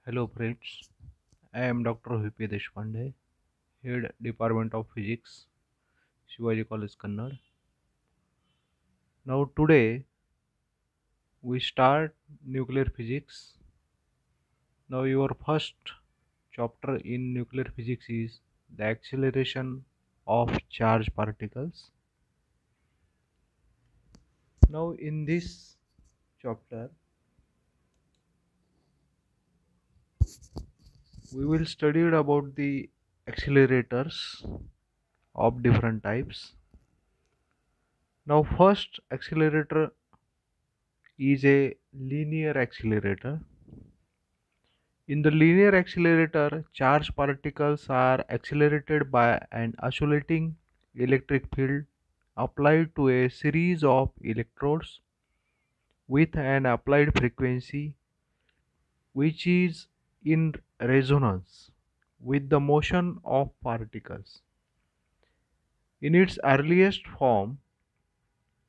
Hello friends, I am Dr. V.P. Deshpande, Head Department of Physics, Shivaji College Kannada. Now today we start nuclear physics. Now your first chapter in nuclear physics is the acceleration of charged particles. Now in this chapter we will study about the accelerators of different types. Now first accelerator is a linear accelerator. In the linear accelerator, charged particles are accelerated by an oscillating electric field applied to a series of electrodes with an applied frequency which is in resonance with the motion of particles. In its earliest form,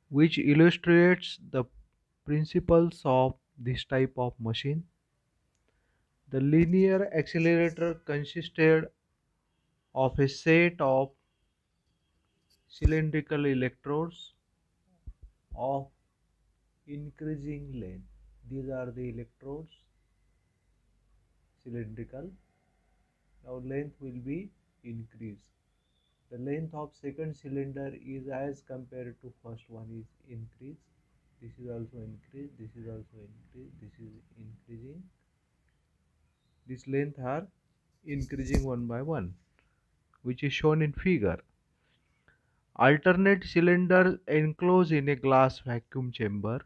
which illustrates the principles of this type of machine, the linear accelerator consisted of a set of cylindrical electrodes of increasing length. These are the electrodes, cylindrical. Now length will be increased. The length of second cylinder is as compared to first one is increased. This is also increased. This is also increased. This is increasing. This length are increasing one by one, which is shown in figure. Alternate cylinders enclosed in a glass vacuum chamber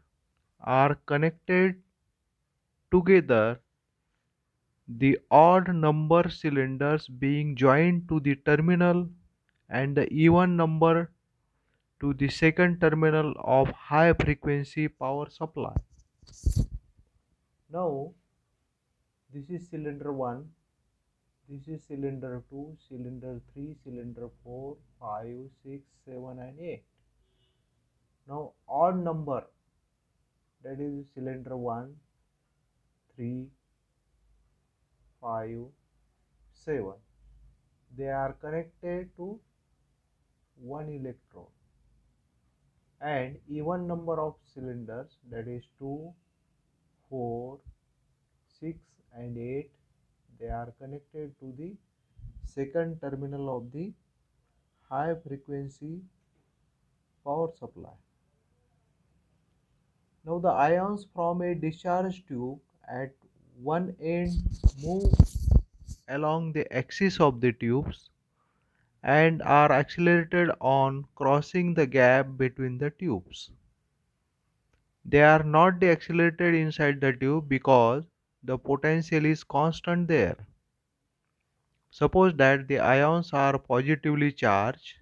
are connected together, the odd number cylinders being joined to the terminal and the even number to the second terminal of high frequency power supply. Now this is cylinder 1, this is cylinder 2, cylinder 3, cylinder 4, 5, 6, 7 and 8. Now odd number, that is cylinder 1, 3, 5, 7. They are connected to one electrode, and even number of cylinders, that is 2, 4, 6 and 8, they are connected to the second terminal of the high frequency power supply. Now the ions from a discharge tube at one end move along the axis of the tubes and are accelerated on crossing the gap between the tubes. They are not deaccelerated inside the tube because the potential is constant there. Suppose that the ions are positively charged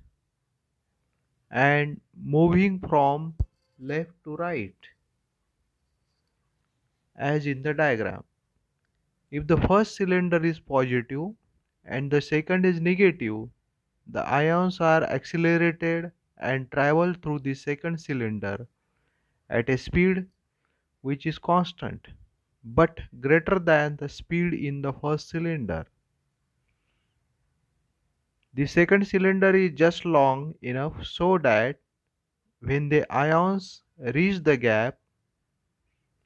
and moving from left to right, as in the diagram. If the first cylinder is positive and the second is negative, the ions are accelerated and travel through the second cylinder at a speed which is constant but greater than the speed in the first cylinder. The second cylinder is just long enough so that when the ions reach the gap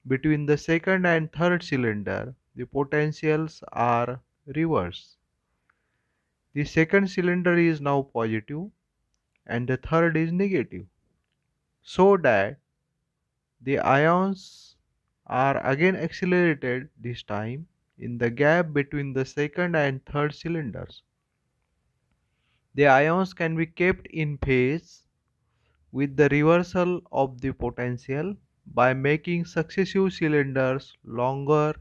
between the second and third cylinder, the potentials are reversed. The second cylinder is now positive and the third is negative, so that the ions are again accelerated, this time in the gap between the second and third cylinders. The ions can be kept in phase with the reversal of the potential by making successive cylinders longer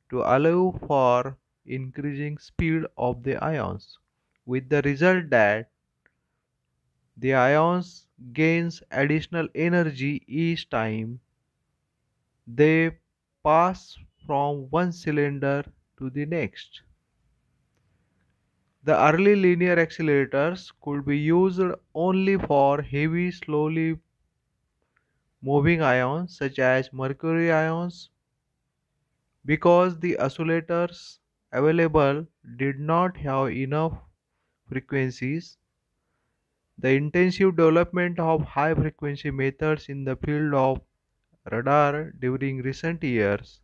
to allow for increasing speed of the ions, with the result that the ions gains additional energy each time they pass from one cylinder to the next. The early linear accelerators could be used only for heavy, slowly moving ions such as mercury ions, because the oscillators available did not have enough frequencies. The intensive development of high frequency methods in the field of radar during recent years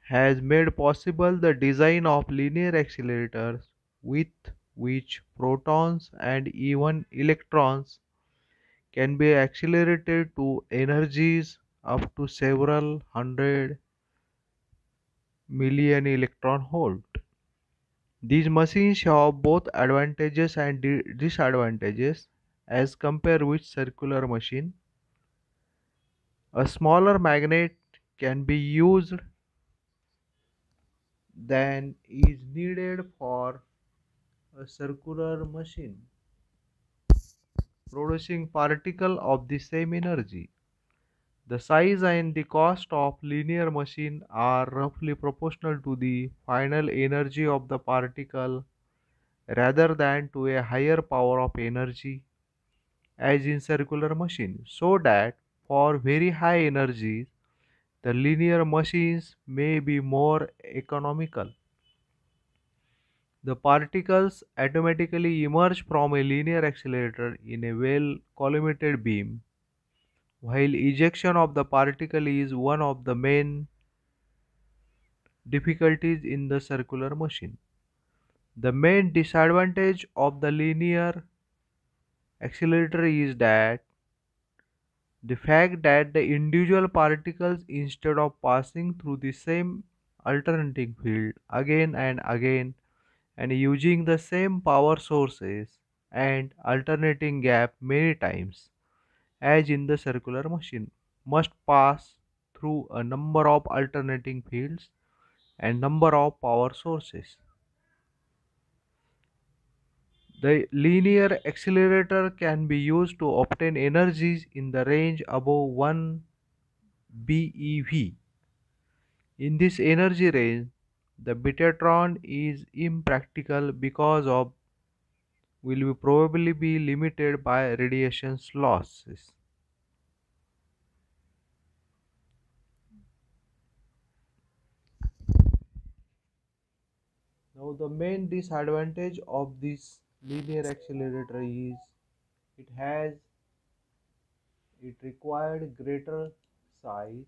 has made possible the design of linear accelerators with which protons and even electrons can be accelerated to energies up to several hundred million electron volt. These machines have both advantages and disadvantages as compared with circular machine. A smaller magnet can be used than is needed for a circular machine, producing particles of the same energy. The size and the cost of linear machine are roughly proportional to the final energy of the particle rather than to a higher power of energy as in circular machine, so that for very high energies the linear machines may be more economical. The particles automatically emerge from a linear accelerator in a well collimated beam, while ejection of the particle is one of the main difficulties in the circular machine. The main disadvantage of the linear accelerator is that the fact that the individual particles, instead of passing through the same alternating field again and again and using the same power sources and alternating gap many times as in the circular machine, must pass through a number of alternating fields and number of power sources. The linear accelerator can be used to obtain energies in the range above 1 BeV. In this energy range, the Betatron is impractical because of will be probably be limited by radiation losses. Now the main disadvantage of this linear accelerator is it has it required greater size